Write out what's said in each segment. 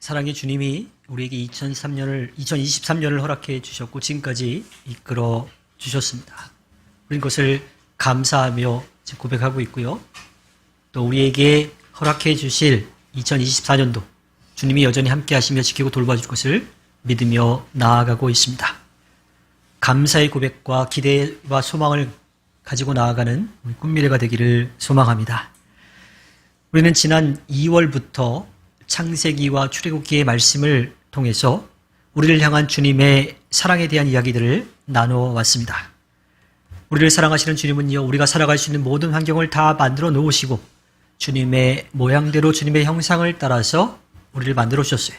사랑의 주님이 우리에게 2023년을 허락해 주셨고 지금까지 이끌어 주셨습니다. 우리는 그것을 감사하며 고백하고 있고요. 또 우리에게 허락해 주실 2024년도 주님이 여전히 함께 하시며 지키고 돌봐줄 것을 믿으며 나아가고 있습니다. 감사의 고백과 기대와 소망을 가지고 나아가는 꿈미래가 되기를 소망합니다. 우리는 지난 2월부터 창세기와 출애굽기의 말씀을 통해서 우리를 향한 주님의 사랑에 대한 이야기들을 나눠왔습니다. 우리를 사랑하시는 주님은요, 우리가 살아갈 수 있는 모든 환경을 다 만들어 놓으시고 주님의 모양대로 주님의 형상을 따라서 우리를 만들어 주셨어요.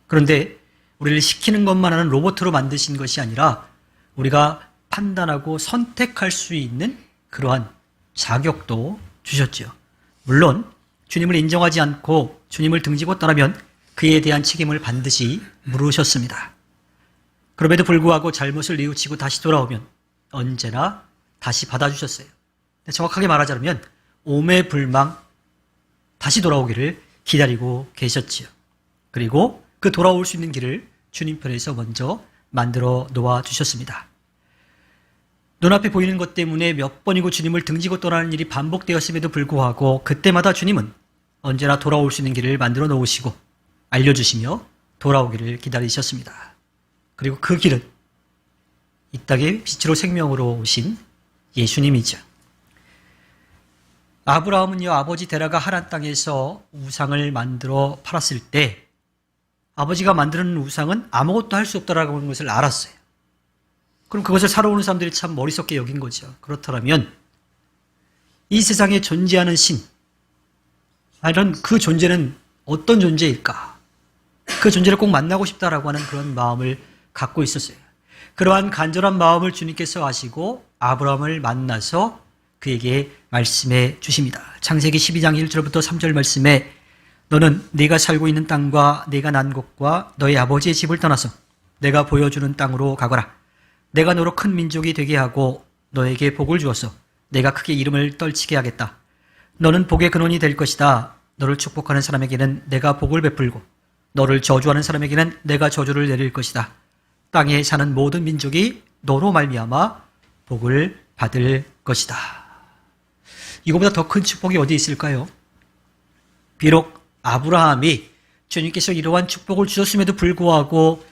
그런데 우리를 시키는 것만 하는 로봇으로 만드신 것이 아니라 우리가 판단하고 선택할 수 있는 그러한 자격도 주셨죠. 물론 주님을 인정하지 않고 주님을 등지고 떠나면 그에 대한 책임을 반드시 물으셨습니다. 그럼에도 불구하고 잘못을 뉘우치고 다시 돌아오면 언제나 다시 받아주셨어요. 정확하게 말하자면 오매불망 다시 돌아오기를 기다리고 계셨지요. 그리고 그 돌아올 수 있는 길을 주님 편에서 먼저 만들어 놓아주셨습니다. 눈앞에 보이는 것 때문에 몇 번이고 주님을 등지고 떠나는 일이 반복되었음에도 불구하고 그때마다 주님은 언제나 돌아올 수 있는 길을 만들어 놓으시고 알려주시며 돌아오기를 기다리셨습니다. 그리고 그 길은 이 땅에 빛으로 생명으로 오신 예수님이죠. 아브라함은요, 아버지 데라가 하란 땅에서 우상을 만들어 팔았을 때 아버지가 만드는 우상은 아무것도 할 수 없다라고 하는 것을 알았어요. 그럼 그것을 살아오는 사람들이 참 머리속에 여긴 거죠. 그렇다면 이 세상에 존재하는 신, 이런 그 존재는 어떤 존재일까? 그 존재를 꼭 만나고 싶다라고 하는 그런 마음을 갖고 있었어요. 그러한 간절한 마음을 주님께서 아시고 아브라함을 만나서 그에게 말씀해 주십니다. 창세기 12장 1절부터 3절 말씀에 너는 네가 살고 있는 땅과 네가 난 곳과 너의 아버지의 집을 떠나서 내가 보여주는 땅으로 가거라. 내가 너로 큰 민족이 되게 하고 너에게 복을 주어서 내가 크게 이름을 떨치게 하겠다. 너는 복의 근원이 될 것이다. 너를 축복하는 사람에게는 내가 복을 베풀고 너를 저주하는 사람에게는 내가 저주를 내릴 것이다. 땅에 사는 모든 민족이 너로 말미암아 복을 받을 것이다. 이거보다 더 큰 축복이 어디 있을까요? 비록 아브라함이 주님께서 이러한 축복을 주셨음에도 불구하고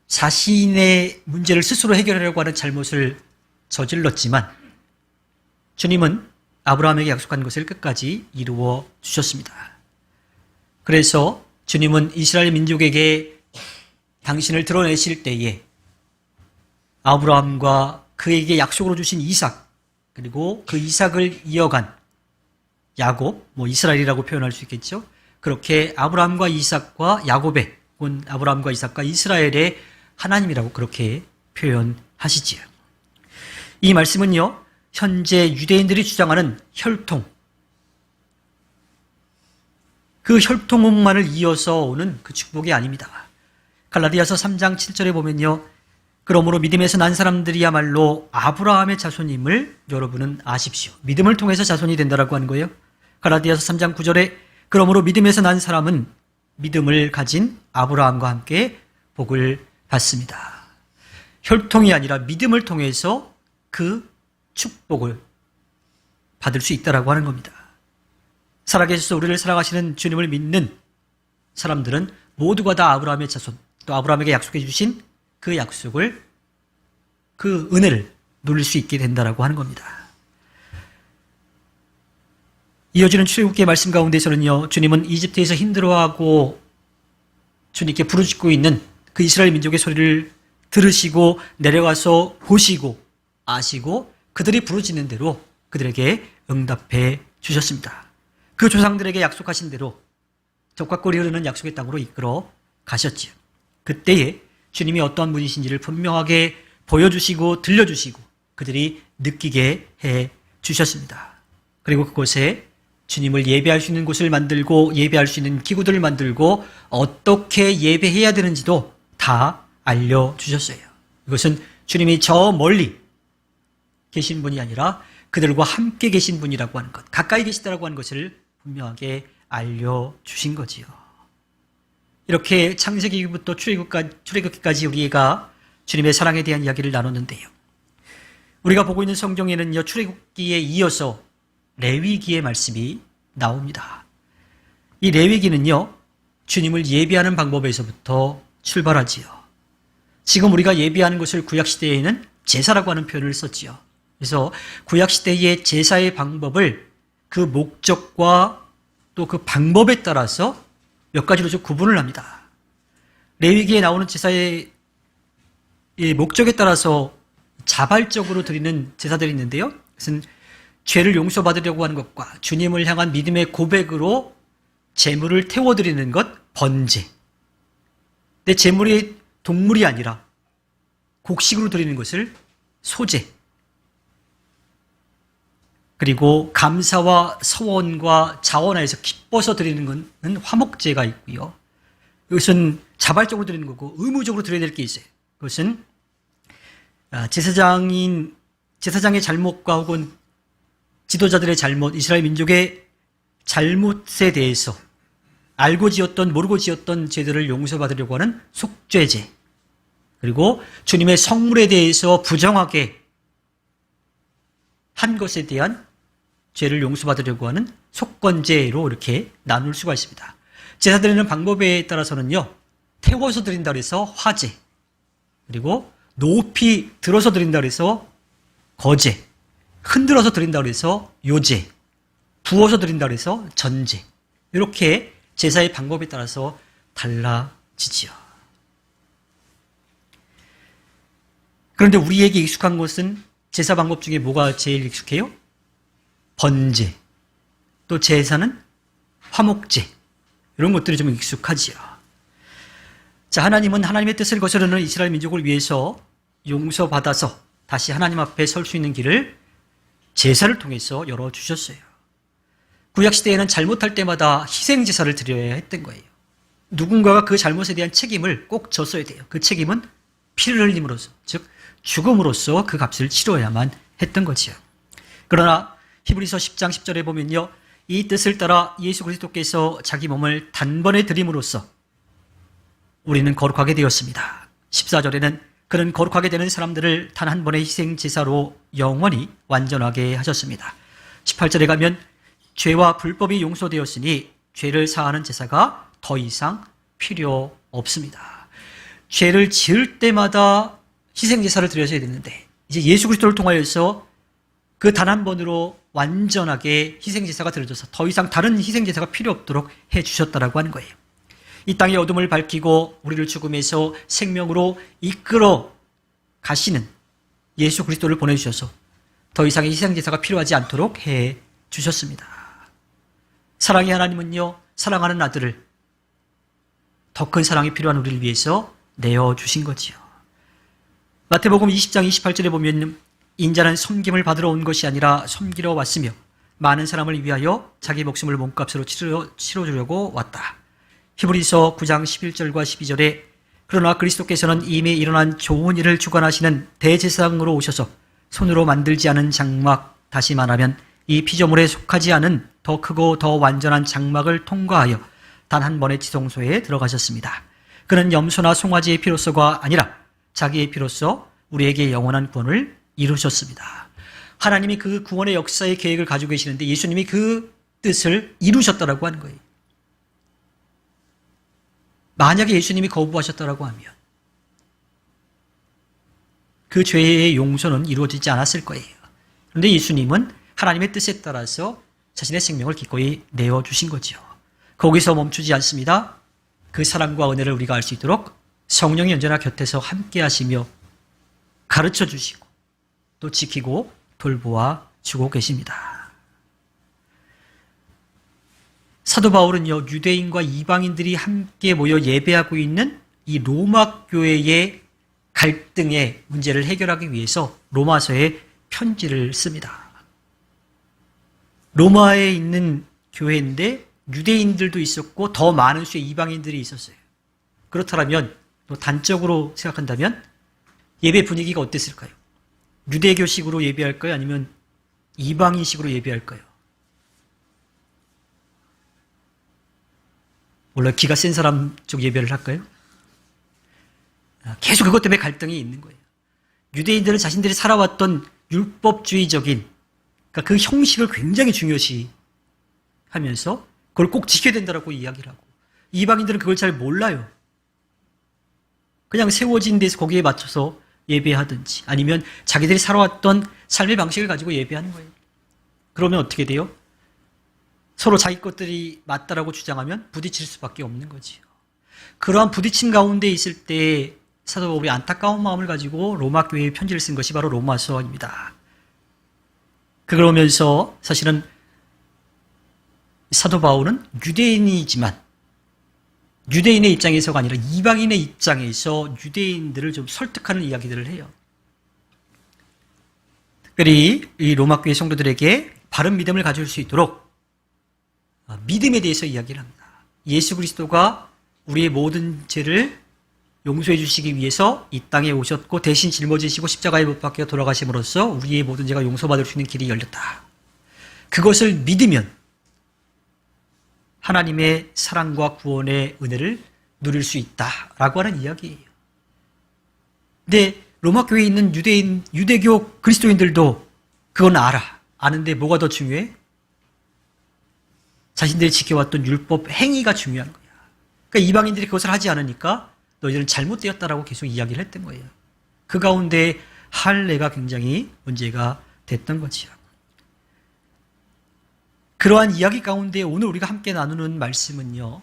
자신의 문제를 스스로 해결하려고 하는 잘못을 저질렀지만 주님은 아브라함에게 약속한 것을 끝까지 이루어 주셨습니다. 그래서 주님은 이스라엘 민족에게 당신을 드러내실 때에 아브라함과 그에게 약속으로 주신 이삭, 그리고 그 이삭을 이어간 야곱, 이스라엘이라고 표현할 수 있겠죠. 그렇게 아브라함과 이삭과 야곱의, 혹은 아브라함과 이삭과 이스라엘의 하나님이라고 그렇게 표현하시지요. 이 말씀은요, 현재 유대인들이 주장하는 혈통, 그 혈통만을 이어서 오는 그 축복이 아닙니다. 갈라디아서 3장 7절에 보면요, 그러므로 믿음에서 난 사람들이야말로 아브라함의 자손임을 여러분은 아십시오. 믿음을 통해서 자손이 된다라고 하는 거예요. 갈라디아서 3장 9절에 그러므로 믿음에서 난 사람은 믿음을 가진 아브라함과 함께 복을 받습니다. 혈통이 아니라 믿음을 통해서 그 축복을 받을 수 있다라고 하는 겁니다. 살아계셔서 우리를 사랑하시는 주님을 믿는 사람들은 모두가 다 아브라함의 자손, 또 아브라함에게 약속해 주신 그 약속을, 그 은혜를 누릴 수 있게 된다라고 하는 겁니다. 이어지는 출애굽기의 말씀 가운데서는요, 주님은 이집트에서 힘들어하고 주님께 부르짖고 있는 그 이스라엘 민족의 소리를 들으시고 내려가서 보시고 아시고 그들이 부르짖는 대로 그들에게 응답해 주셨습니다. 그 조상들에게 약속하신 대로 젖과 꿀이 흐르는 약속의 땅으로 이끌어 가셨지요. 그때에 주님이 어떠한 분이신지를 분명하게 보여주시고 들려주시고 그들이 느끼게 해 주셨습니다. 그리고 그곳에 주님을 예배할 수 있는 곳을 만들고 예배할 수 있는 기구들을 만들고 어떻게 예배해야 되는지도 다 알려주셨어요. 이것은 주님이 저 멀리 계신 분이 아니라 그들과 함께 계신 분이라고 하는 것, 가까이 계시다라고 하는 것을 분명하게 알려주신 거지요. 이렇게 창세기부터 출애굽기까지 우리가 주님의 사랑에 대한 이야기를 나눴는데요. 우리가 보고 있는 성경에는요, 출애굽기에 이어서 레위기의 말씀이 나옵니다. 이 레위기는요, 주님을 예배하는 방법에서부터 출발하지요. 지금 우리가 예배하는 것을 구약시대에는 제사라고 하는 표현을 썼지요. 그래서 구약시대의 제사의 방법을 그 목적과 또 그 방법에 따라서 몇 가지로 좀 구분을 합니다. 레위기에 나오는 제사의 목적에 따라서 자발적으로 드리는 제사들이 있는데요. 그것은 죄를 용서받으려고 하는 것과 주님을 향한 믿음의 고백으로 제물을 태워드리는 것, 번제. 근데 제물이 동물이 아니라 곡식으로 드리는 것을 소제. 그리고 감사와 서원과 자원하여서 기뻐서 드리는 것은 화목제가 있고요. 이것은 자발적으로 드리는 거고 의무적으로 드려야 될 게 있어요. 그것은 제사장의 잘못과 혹은 지도자들의 잘못, 이스라엘 민족의 잘못에 대해서 알고 지었던 모르고 지었던 죄들을 용서받으려고 하는 속죄제, 그리고 주님의 성물에 대해서 부정하게 한 것에 대한 죄를 용서받으려고 하는 속건제로 이렇게 나눌 수가 있습니다. 제사 드리는 방법에 따라서는요, 태워서 드린다 그래서 화제, 그리고 높이 들어서 드린다 그래서 거제, 흔들어서 드린다 그래서 요제, 부어서 드린다 그래서 전제. 이렇게 제사의 방법에 따라서 달라지지요. 그런데 우리에게 익숙한 것은 제사 방법 중에 뭐가 제일 익숙해요? 번제, 또 제사는 화목제, 이런 것들이 좀 익숙하지요. 자, 하나님은 하나님의 뜻을 거스르는 이스라엘 민족을 위해서 용서받아서 다시 하나님 앞에 설 수 있는 길을 제사를 통해서 열어주셨어요. 구약시대에는 잘못할 때마다 희생제사를 드려야 했던 거예요. 누군가가 그 잘못에 대한 책임을 꼭 졌어야 돼요. 그 책임은 피를 흘림으로써, 즉 죽음으로써 그 값을 치러야만 했던 거지요. 그러나 히브리서 10장 10절에 보면요, 이 뜻을 따라 예수 그리스도께서 자기 몸을 단번에 드림으로써 우리는 거룩하게 되었습니다. 14절에는 그는 거룩하게 되는 사람들을 단 한 번의 희생제사로 영원히 완전하게 하셨습니다. 18절에 가면 죄와 불법이 용서되었으니 죄를 사하는 제사가 더 이상 필요 없습니다. 죄를 지을 때마다 희생제사를 드려야 되는데 이제 예수 그리스도를 통하여서 그 단 한 번으로 완전하게 희생제사가 드려져서 더 이상 다른 희생제사가 필요 없도록 해주셨다라고 하는 거예요. 이 땅의 어둠을 밝히고 우리를 죽음에서 생명으로 이끌어 가시는 예수 그리스도를 보내주셔서 더 이상의 희생제사가 필요하지 않도록 해주셨습니다. 사랑의 하나님은요, 사랑하는 아들을 더 큰 사랑이 필요한 우리를 위해서 내어주신 거지요. 마태복음 20장 28절에 보면 인자는 섬김을 받으러 온 것이 아니라 섬기러 왔으며 많은 사람을 위하여 자기 목숨을 몸값으로 치러주려고 왔다. 히브리서 9장 11절과 12절에 그러나 그리스도께서는 이미 일어난 좋은 일을 주관하시는 대제사장으로 오셔서 손으로 만들지 않은 장막, 다시 말하면 이 피조물에 속하지 않은 더 크고 더 완전한 장막을 통과하여 단 한 번의 지성소에 들어가셨습니다. 그는 염소나 송아지의 피로서가 아니라 자기의 피로서 우리에게 영원한 구원을 이루셨습니다. 하나님이 그 구원의 역사의 계획을 가지고 계시는데 예수님이 그 뜻을 이루셨다라고 하는 거예요. 만약에 예수님이 거부하셨다라고 하면 그 죄의 용서는 이루어지지 않았을 거예요. 그런데 예수님은 하나님의 뜻에 따라서 자신의 생명을 기꺼이 내어주신 거죠. 거기서 멈추지 않습니다. 그 사랑과 은혜를 우리가 알 수 있도록 성령이 언제나 곁에서 함께 하시며 가르쳐 주시고 또 지키고 돌보아 주고 계십니다. 사도 바울은요, 유대인과 이방인들이 함께 모여 예배하고 있는 이 로마 교회의 갈등의 문제를 해결하기 위해서 로마서에 편지를 씁니다. 로마에 있는 교회인데 유대인들도 있었고 더 많은 수의 이방인들이 있었어요. 그렇다면 또 단적으로 생각한다면 예배 분위기가 어땠을까요? 유대교식으로 예배할까요? 아니면 이방인식으로 예배할까요? 원래 기가 센 사람 쪽 예배를 할까요? 계속 그것 때문에 갈등이 있는 거예요. 유대인들은 자신들이 살아왔던 율법주의적인, 그러니까 그 형식을 굉장히 중요시 하면서 그걸 꼭 지켜야 된다고 이야기를 하고, 이방인들은 그걸 잘 몰라요. 그냥 세워진 데서 거기에 맞춰서 예배하든지 아니면 자기들이 살아왔던 삶의 방식을 가지고 예배하는 거예요. 그러면 어떻게 돼요? 서로 자기 것들이 맞다라고 주장하면 부딪힐 수밖에 없는 거지요. 그러한 부딪힘 가운데 있을 때 사도 바울이 안타까운 마음을 가지고 로마 교회에 편지를 쓴 것이 바로 로마서입니다. 그러면서 사실은 사도 바울은 유대인이지만 유대인의 입장에서가 아니라 이방인의 입장에서 유대인들을 좀 설득하는 이야기들을 해요. 특별히 이 로마 교회 성도들에게 바른 믿음을 가질 수 있도록 믿음에 대해서 이야기를 합니다. 예수 그리스도가 우리의 모든 죄를 용서해 주시기 위해서 이 땅에 오셨고 대신 짊어지시고 십자가에 못 박혀 돌아가심으로써 우리의 모든 죄가 용서받을 수 있는 길이 열렸다. 그것을 믿으면 하나님의 사랑과 구원의 은혜를 누릴 수 있다라고 하는 이야기예요. 근데 로마 교회에 있는 유대교 그리스도인들도 그건 알아. 아는데 뭐가 더 중요해? 자신들이 지켜왔던 율법 행위가 중요한 거야. 그러니까 이방인들이 그것을 하지 않으니까 너희들은 잘못되었다라고 계속 이야기를 했던 거예요. 그 가운데 할례가 굉장히 문제가 됐던 거지요. 그러한 이야기 가운데 오늘 우리가 함께 나누는 말씀은요,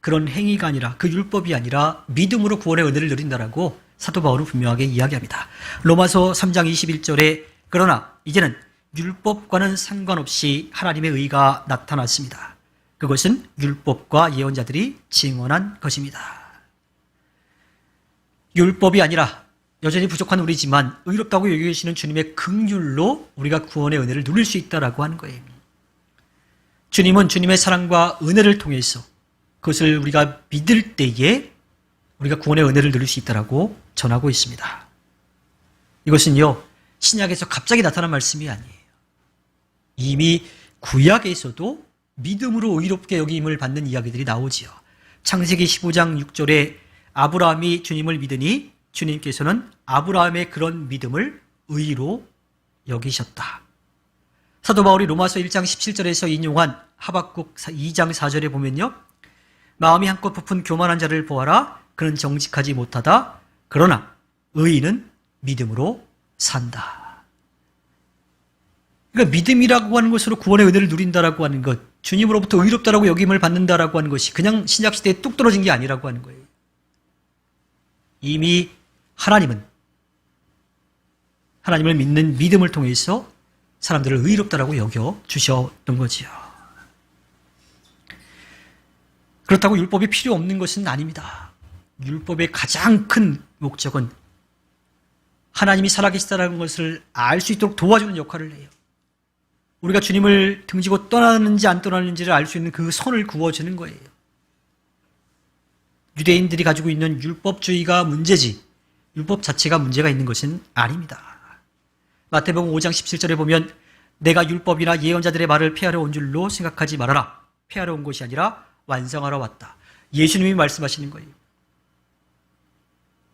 그런 행위가 아니라, 그 율법이 아니라 믿음으로 구원의 은혜를 누린다라고 사도 바울은 분명하게 이야기합니다. 로마서 3장 21절에 그러나 이제는 율법과는 상관없이 하나님의 의가 나타났습니다. 그것은 율법과 예언자들이 증언한 것입니다. 율법이 아니라 여전히 부족한 우리지만 의롭다고 여기시는 주님의 긍휼로 우리가 구원의 은혜를 누릴 수 있다라고 하는 거예요. 주님은 주님의 사랑과 은혜를 통해서 그것을 우리가 믿을 때에 우리가 구원의 은혜를 누릴 수 있다라고 전하고 있습니다. 이것은요, 신약에서 갑자기 나타난 말씀이 아니에요. 이미 구약에서도 믿음으로 의롭게 여김을 받는 이야기들이 나오지요. 창세기 15장 6절에 아브라함이 주님을 믿으니 주님께서는 아브라함의 그런 믿음을 의로 여기셨다. 사도 바울이 로마서 1장 17절에서 인용한 하박국 2장 4절에 보면요, 마음이 한껏 부푼 교만한 자를 보아라. 그는 정직하지 못하다. 그러나 의인은 믿음으로 산다. 그러니까 믿음이라고 하는 것으로 구원의 은혜를 누린다라고 하는 것, 주님으로부터 의롭다라고 여김을 받는다라고 하는 것이 그냥 신약시대에 뚝 떨어진 게 아니라고 하는 거예요. 이미 하나님은 하나님을 믿는 믿음을 통해서 사람들을 의롭다라고 여겨 주셨던 거지요. 그렇다고 율법이 필요 없는 것은 아닙니다. 율법의 가장 큰 목적은 하나님이 살아계시다라는 것을 알 수 있도록 도와주는 역할을 해요. 우리가 주님을 등지고 떠나는지 안 떠나는지를 알 수 있는 그 선을 그어주는 거예요. 유대인들이 가지고 있는 율법주의가 문제지 율법 자체가 문제가 있는 것은 아닙니다. 마태복음 5장 17절에 보면 내가 율법이나 예언자들의 말을 폐하러 온 줄로 생각하지 말아라. 폐하러 온 것이 아니라 완성하러 왔다. 예수님이 말씀하시는 거예요.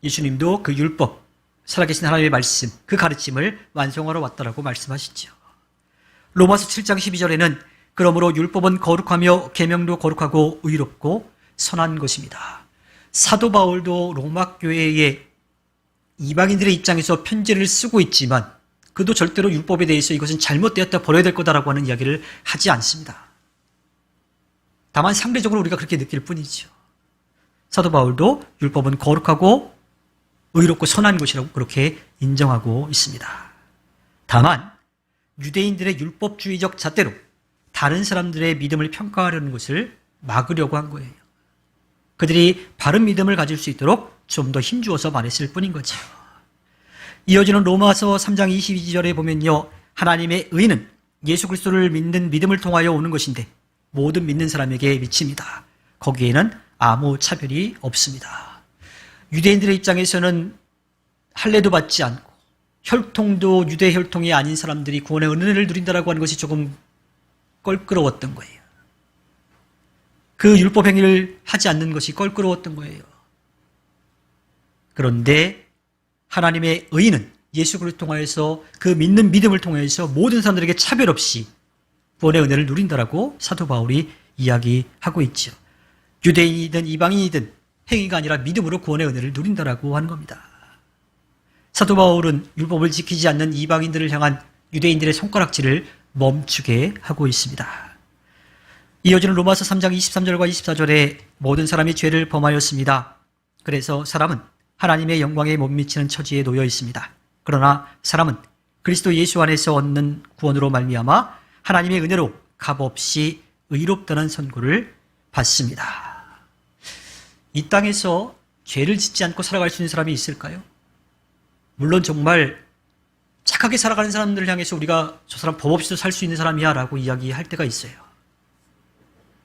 예수님도 그 율법, 살아계신 하나님의 말씀, 그 가르침을 완성하러 왔다라고 말씀하시죠. 로마서 7장 12절에는 그러므로 율법은 거룩하며 계명도 거룩하고 의롭고 선한 것입니다. 사도 바울도 로마 교회에 이방인들의 입장에서 편지를 쓰고 있지만 그도 절대로 율법에 대해서 이것은 잘못되었다 버려야 될 거다라고 하는 이야기를 하지 않습니다. 다만 상대적으로 우리가 그렇게 느낄 뿐이죠. 사도 바울도 율법은 거룩하고 의롭고 선한 것이라고 그렇게 인정하고 있습니다. 다만 유대인들의 율법주의적 잣대로 다른 사람들의 믿음을 평가하려는 것을 막으려고 한 거예요. 그들이 바른 믿음을 가질 수 있도록 좀 더 힘주어서 말했을 뿐인 거죠. 이어지는 로마서 3장 22절에 보면요, 하나님의 의는 예수 그리스도를 믿는 믿음을 통하여 오는 것인데 모든 믿는 사람에게 미칩니다. 거기에는 아무 차별이 없습니다. 유대인들의 입장에서는 할례도 받지 않고 혈통도 유대 혈통이 아닌 사람들이 구원의 은혜를 누린다라고 하는 것이 조금 껄끄러웠던 거예요. 그 율법 행위를 하지 않는 것이 껄끄러웠던 거예요. 그런데 하나님의 의는 예수 그리스도를 통하여서 그 믿는 믿음을 통해서 모든 사람들에게 차별 없이 구원의 은혜를 누린다라고 사도 바울이 이야기하고 있죠. 유대인이든 이방인이든 행위가 아니라 믿음으로 구원의 은혜를 누린다라고 하는 겁니다. 사도 바울은 율법을 지키지 않는 이방인들을 향한 유대인들의 손가락질을 멈추게 하고 있습니다. 이어지는 로마서 3장 23절과 24절에 모든 사람이 죄를 범하였습니다. 그래서 사람은 하나님의 영광에 못 미치는 처지에 놓여 있습니다. 그러나 사람은 그리스도 예수 안에서 얻는 구원으로 말미암아 하나님의 은혜로 값없이 의롭다는 선고를 받습니다. 이 땅에서 죄를 짓지 않고 살아갈 수 있는 사람이 있을까요? 물론 정말 착하게 살아가는 사람들을 향해서 우리가 저 사람 법 없이도 살 수 있는 사람이야 라고 이야기할 때가 있어요.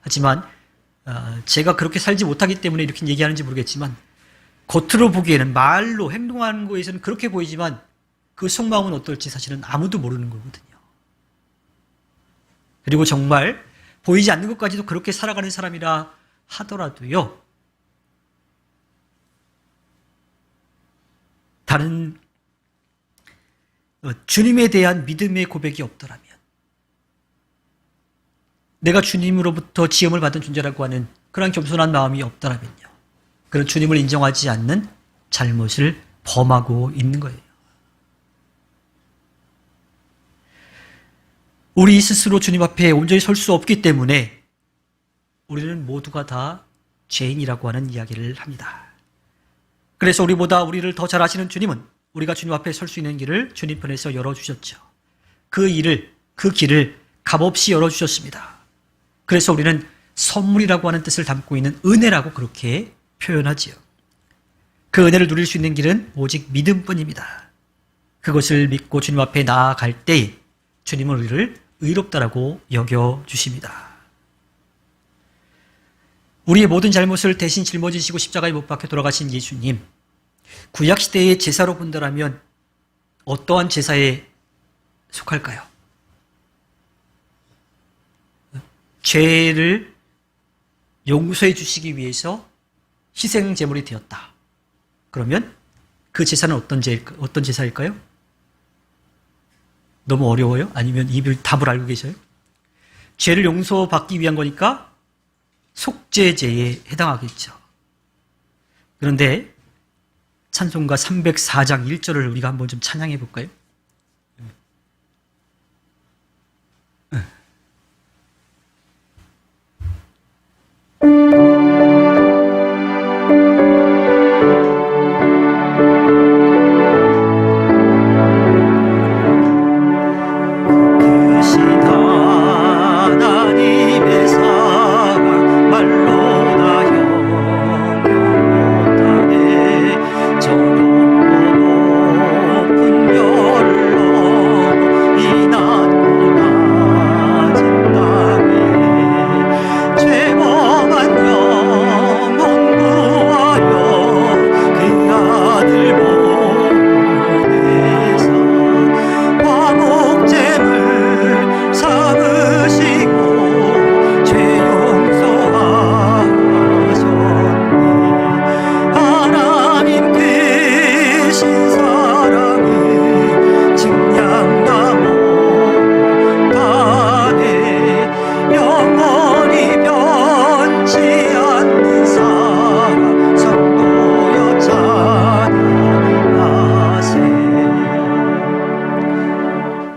하지만 제가 그렇게 살지 못하기 때문에 이렇게 얘기하는지 모르겠지만 겉으로 보기에는 말로 행동하는 거에서는 그렇게 보이지만 그 속마음은 어떨지 사실은 아무도 모르는 거거든요. 그리고 정말 보이지 않는 것까지도 그렇게 살아가는 사람이라 하더라도요. 다른 주님에 대한 믿음의 고백이 없더라면 내가 주님으로부터 지음을 받은 존재라고 하는 그런 겸손한 마음이 없더라면요. 그런 주님을 인정하지 않는 잘못을 범하고 있는 거예요. 우리 스스로 주님 앞에 온전히 설 수 없기 때문에 우리는 모두가 다 죄인이라고 하는 이야기를 합니다. 그래서 우리를 더 잘 아시는 주님은 우리가 주님 앞에 설 수 있는 길을 주님 편에서 열어주셨죠. 그 길을 값없이 열어주셨습니다. 그래서 우리는 선물이라고 하는 뜻을 담고 있는 은혜라고 그렇게 표현하지요. 그 은혜를 누릴 수 있는 길은 오직 믿음뿐입니다. 그것을 믿고 주님 앞에 나아갈 때에 주님은 우리를 의롭다라고 여겨주십니다. 우리의 모든 잘못을 대신 짊어지시고 십자가에 못 박혀 돌아가신 예수님, 구약시대의 제사로 본다라면 어떠한 제사에 속할까요? 죄를 용서해 주시기 위해서 희생 제물이 되었다. 그러면 그 제사는 어떤 제사일까요? 너무 어려워요? 아니면 이 답을 알고 계셔요? 죄를 용서받기 위한 거니까 속죄제에 해당하겠죠. 그런데 찬송가 304장 1절을 우리가 한번 좀 찬양해 볼까요?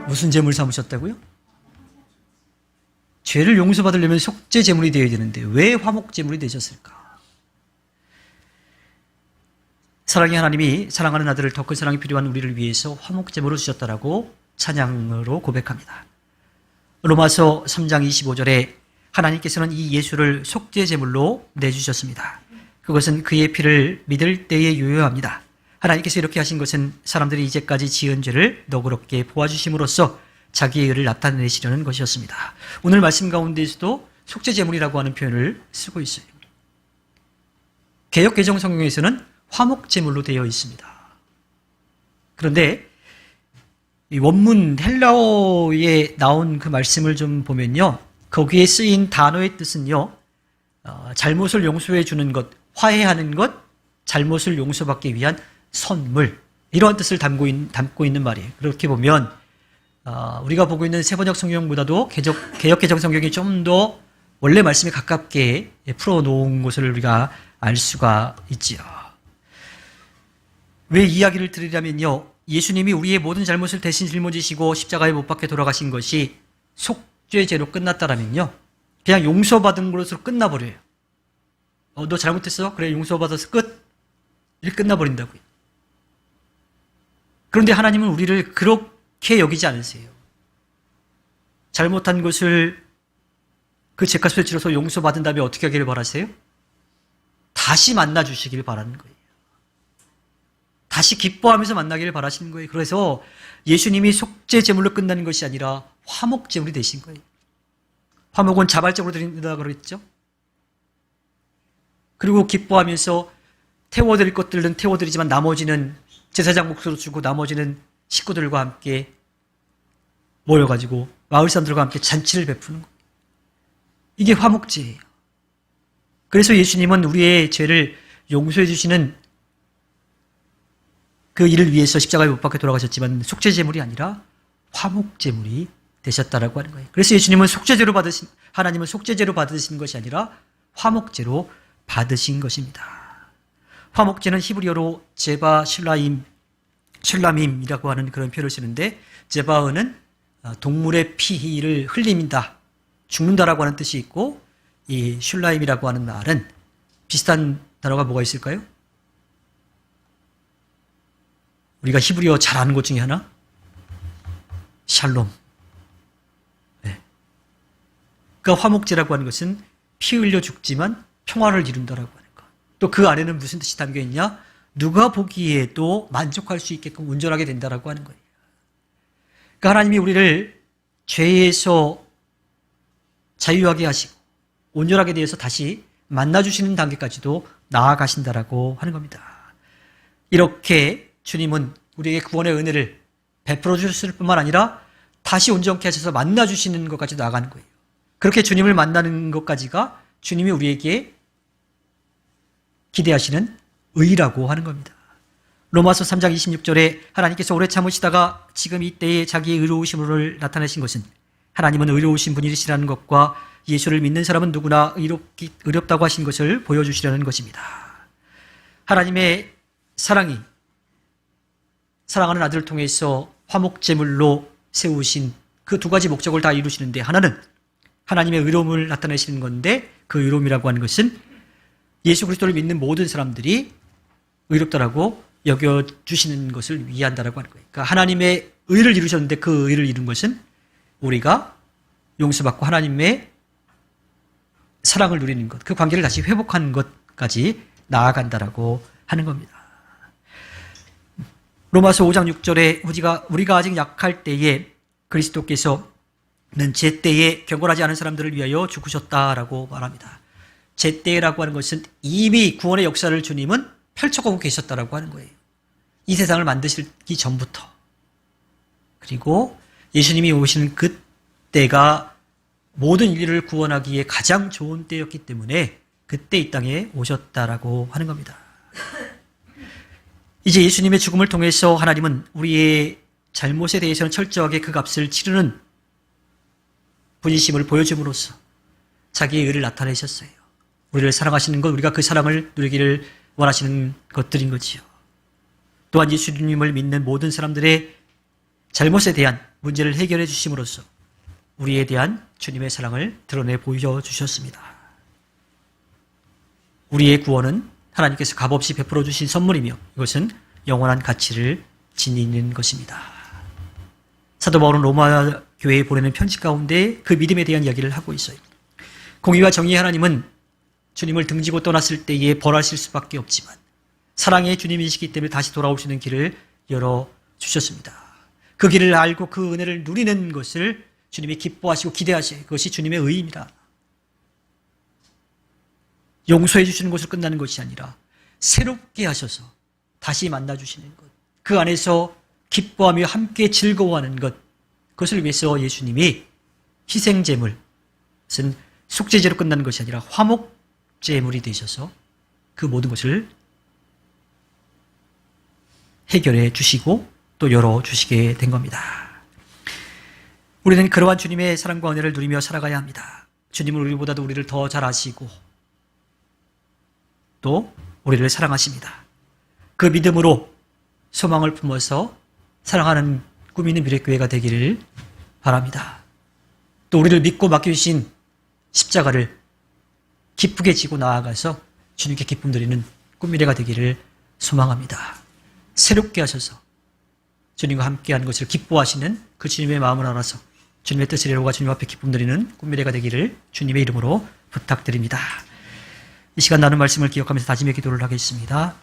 무슨 제물 삼으셨다고요? 죄를 용서받으려면 속죄 제물이 되어야 되는데 왜 화목 제물이 되셨을까? 사랑의 하나님이 사랑하는 아들을 더 큰 사랑이 필요한 우리를 위해서 화목 제물을 주셨다라고 찬양으로 고백합니다. 로마서 3장 25절에 하나님께서는 이 예수를 속죄 제물로 내주셨습니다. 그것은 그의 피를 믿을 때에 유효합니다. 하나님께서 이렇게 하신 것은 사람들이 이제까지 지은 죄를 너그럽게 보아주심으로써 자기의 의를 나타내시려는 것이었습니다. 오늘 말씀 가운데에서도 속죄제물이라고 하는 표현을 쓰고 있어요. 개역개정 성경에서는 화목제물로 되어 있습니다. 그런데 이 원문 헬라어에 나온 그 말씀을 좀 보면요, 거기에 쓰인 단어의 뜻은요, 잘못을 용서해 주는 것, 화해하는 것, 잘못을 용서받기 위한 선물, 이러한 뜻을 담고 있는 말이에요. 그렇게 보면 우리가 보고 있는 세번역 성경보다도 개역개정 성경이 좀 더 원래 말씀에 가깝게 풀어놓은 것을 우리가 알 수가 있지요. 왜 이야기를 드리려면요, 예수님이 우리의 모든 잘못을 대신 짊어지시고 십자가에 못 박혀 돌아가신 것이 속죄제로 끝났다라면요, 그냥 용서받은 것으로 끝나버려요. 너 잘못했어? 그래, 용서받아서 끝. 이렇게 끝나버린다고요. 그런데 하나님은 우리를 그렇게 여기지 않으세요. 잘못한 것을 그 죄값을 치러서 용서받은 다음에 어떻게 하기를 바라세요? 다시 만나주시기를 바라는 거예요. 다시 기뻐하면서 만나기를 바라시는 거예요. 그래서 예수님이 속죄 제물로 끝나는 것이 아니라 화목 제물이 되신 거예요. 화목은 자발적으로 드린다고 그랬죠. 그리고 기뻐하면서 태워드릴 것들은 태워드리지만 나머지는 제사장 몫으로 주고 나머지는 식구들과 함께 모여가지고 마을 사람들과 함께 잔치를 베푸는 거예요. 이게 화목제예요. 그래서 예수님은 우리의 죄를 용서해 주시는 그 일을 위해서 십자가에 못 박혀 돌아가셨지만 속죄제물이 아니라 화목제물이 되셨다라고 하는 거예요. 그래서 예수님은 하나님은 속죄제로 받으신 것이 아니라 화목제로 받으신 것입니다. 화목제는 히브리어로 제바 슐라밈이라고 하는 그런 표현을 쓰는데, 제바어는 동물의 피를 흘림이다, 죽는다라고 하는 뜻이 있고, 이 슐라임이라고 하는 말은 비슷한 단어가 뭐가 있을까요? 우리가 히브리어 잘 아는 것 중에 하나? 샬롬. 네. 그러니까 화목제라고 하는 것은 피 흘려 죽지만 평화를 이룬다라고 하는 것. 또 그 안에는 무슨 뜻이 담겨 있냐? 누가 보기에도 만족할 수 있게끔 온전하게 된다라고 하는 거예요. 그러니까 하나님이 우리를 죄에서 자유하게 하시고 온전하게 되어서 다시 만나주시는 단계까지도 나아가신다라고 하는 겁니다. 이렇게 주님은 우리에게 구원의 은혜를 베풀어 주셨을 뿐만 아니라 다시 온전케 하셔서 만나주시는 것까지 나아가는 거예요. 그렇게 주님을 만나는 것까지가 주님이 우리에게 기대하시는 의라고 하는 겁니다. 로마서 3장 26절에 하나님께서 오래 참으시다가 지금 이때에 자기의 의로우심을 나타내신 것은 하나님은 의로우신 분이시라는 것과 예수를 믿는 사람은 누구나 의롭다고 하신 것을 보여주시려는 것입니다. 하나님의 사랑이 사랑하는 아들을 통해서 화목제물로 세우신 그 두 가지 목적을 다 이루시는데, 하나는 하나님의 의로움을 나타내시는 건데, 그 의로움이라고 하는 것은 예수 그리스도를 믿는 모든 사람들이 의롭다라고 여겨주시는 것을 위한다라고 하는 거예요. 그러니까 하나님의 의를 이루셨는데 그 의를 이룬 것은 우리가 용서받고 하나님의 사랑을 누리는 것, 그 관계를 다시 회복하는 것까지 나아간다라고 하는 겁니다. 로마서 5장 6절에 우리가 아직 약할 때에 그리스도께서는 제때에 경건하지 않은 사람들을 위하여 죽으셨다라고 말합니다. 제때라고 하는 것은 이미 구원의 역사를 주님은 펼쳐가고 계셨다라고 하는 거예요. 이 세상을 만드시기 전부터. 그리고 예수님이 오시는 그때가 모든 인류를 구원하기에 가장 좋은 때였기 때문에 그때 이 땅에 오셨다라고 하는 겁니다. 이제 예수님의 죽음을 통해서 하나님은 우리의 잘못에 대해서는 철저하게 그 값을 치르는 분이심을 보여줌으로써 자기의 의를 나타내셨어요. 우리를 사랑하시는 것, 우리가 그 사랑을 누리기를 원하시는 것들인 거지요. 또한 예수님을 믿는 모든 사람들의 잘못에 대한 문제를 해결해 주심으로써 우리에 대한 주님의 사랑을 드러내 보여주셨습니다. 우리의 구원은 하나님께서 값없이 베풀어 주신 선물이며 이것은 영원한 가치를 지니는 것입니다. 사도 바울은 로마 교회에 보내는 편지 가운데 그 믿음에 대한 이야기를 하고 있어요. 공의와 정의의 하나님은 주님을 등지고 떠났을 때에 벌하실 수밖에 없지만 사랑의 주님이시기 때문에 다시 돌아오시는 길을 열어주셨습니다. 그 길을 알고 그 은혜를 누리는 것을 주님이 기뻐하시고 기대하시고, 그것이 주님의 의입니다. 용서해 주시는 것으로 끝나는 것이 아니라 새롭게 하셔서 다시 만나주시는 것, 그 안에서 기뻐하며 함께 즐거워하는 것, 그것을 위해서 예수님이 희생제물, 그것은 속죄제로 끝나는 것이 아니라 화목 축제물이 되셔서 그 모든 것을 해결해 주시고 또 열어주시게 된 겁니다. 우리는 그러한 주님의 사랑과 은혜를 누리며 살아가야 합니다. 주님은 우리보다도 우리를 더 잘 아시고 또 우리를 사랑하십니다. 그 믿음으로 소망을 품어서 사랑하는 꿈 있는 미래교회가 되기를 바랍니다. 또 우리를 믿고 맡겨주신 십자가를 기쁘게 지고 나아가서 주님께 기쁨 드리는 꿈 미래가 되기를 소망합니다. 새롭게 하셔서 주님과 함께하는 것을 기뻐하시는 그 주님의 마음을 알아서 주님의 뜻을 이루고 주님 앞에 기쁨 드리는 꿈 미래가 되기를 주님의 이름으로 부탁드립니다. 이 시간 나눈 말씀을 기억하면서 다짐의 기도를 하겠습니다.